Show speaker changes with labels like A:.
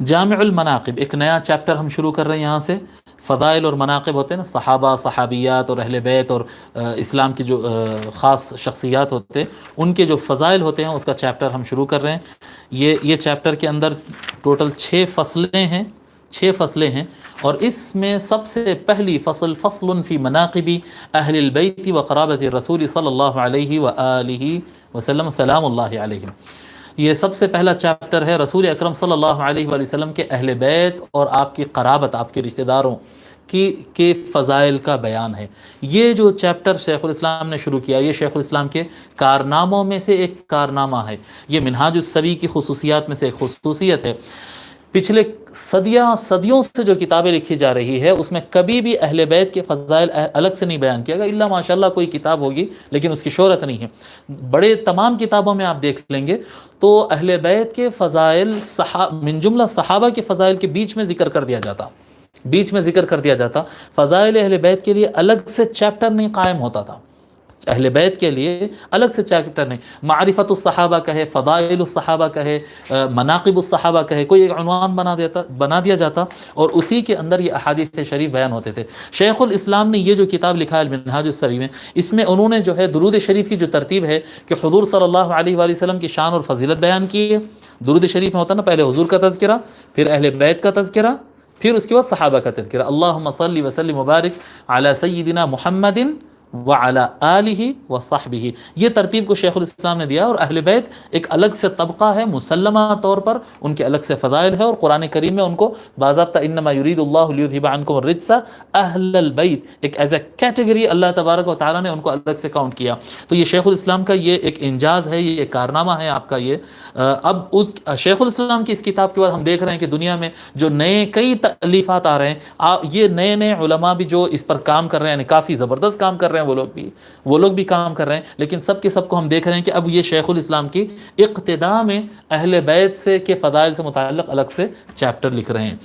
A: جامع المناقب ایک نیا چیپٹر ہم شروع کر رہے ہیں یہاں سے. فضائل اور مناقب ہوتے ہیں نا، صحابہ، صحابیات اور اہل بیت اور اسلام کی جو خاص شخصیات ہوتے ہیں ان کے جو فضائل ہوتے ہیں اس کا چیپٹر ہم شروع کر رہے ہیں. یہ چیپٹر کے اندر ٹوٹل 6 فصلیں ہیں، 6 فصلیں ہیں. اور اس میں سب سے پہلی فصل فی مناقب اہل البیت و قرابت الرسول صلی اللہ علیہ وآلہ وسلم سلام اللہ علیہم. یہ سب سے پہلا چیپٹر ہے رسول اکرم صلی اللہ علیہ وآلہ وسلم کے اہل بیت اور آپ کی قرابت، آپ کے رشتہ داروں کے فضائل کا بیان ہے. یہ جو چیپٹر شیخ الاسلام نے شروع کیا، یہ شیخ الاسلام کے کارناموں میں سے ایک کارنامہ ہے. یہ منہاج السوی کی خصوصیات میں سے ایک خصوصیت ہے. پچھلے صدیوں سے جو کتابیں لکھی جا رہی ہے اس میں کبھی بھی اہل بیت کے فضائل الگ سے نہیں بیان کیا گیا، الا ماشاءاللہ کوئی کتاب ہوگی لیکن اس کی شہرت نہیں ہے. بڑے تمام کتابوں میں آپ دیکھ لیں گے تو اہل بیت کے فضائل من جملہ صحابہ کے فضائل کے بیچ میں ذکر کر دیا جاتا. فضائل اہل بیت کے لیے الگ سے چیپٹر نہیں قائم ہوتا تھا، اہل بیت کے لیے الگ سے چیپٹر نہیں. معرفت الصحابہ کہے، فضائل الصحابہ کہے، مناقب الصحابہ کہے، کوئی ایک عنوان بنا دیا جاتا اور اسی کے اندر یہ احادیث شریف بیان ہوتے تھے. شیخ الاسلام نے یہ جو کتاب لکھا ہے المنہاج السوی میں، اس میں انہوں نے جو ہے درود شریف کی جو ترتیب ہے کہ حضور صلی اللہ علیہ وآلہ وسلم کی شان اور فضیلت بیان کی ہے. درود شریف میں ہوتا نا پہلے حضور کا تذکرہ، پھر اہل بیت کا تذکرہ، پھر اس کے بعد صحابہ کا تذکرہ. اللہم صلی وسلم وبارک علی سیدنا محمد وعلی آلہ وصحبہ. یہ ترتیب کو شیخ الاسلام نے دیا. اور اہل بیت ایک الگ سے طبقہ ہے مسلمہ طور پر، ان کے الگ سے فضائل ہے. اور قرآن کریم میں ان کو باضابطہ انما یرید اللہ لیذھب عنکم الرجس اہل البیت ایک ایز اے کیٹیگری اللہ تبارک و تعالیٰ نے ان کو الگ سے کاؤنٹ کیا. تو یہ شیخ الاسلام کا یہ ایک انجاز ہے، یہ ایک کارنامہ ہے آپ کا. یہ اب اس شیخ الاسلام کی اس کتاب کے بعد ہم دیکھ رہے ہیں کہ دنیا میں جو نئے کئی تالیفات آ رہے ہیں، یہ نئے علماء بھی جو اس پر کام کر رہے ہیں، یعنی کافی زبردست کام کر رہے ہیں، وہ لوگ بھی کام کر رہے ہیں. لیکن سب کے سب کو ہم دیکھ رہے ہیں کہ اب یہ شیخ الاسلام کی اقتداء میں اہل بیت سے کے فضائل سے متعلق الگ سے چیپٹر لکھ رہے ہیں.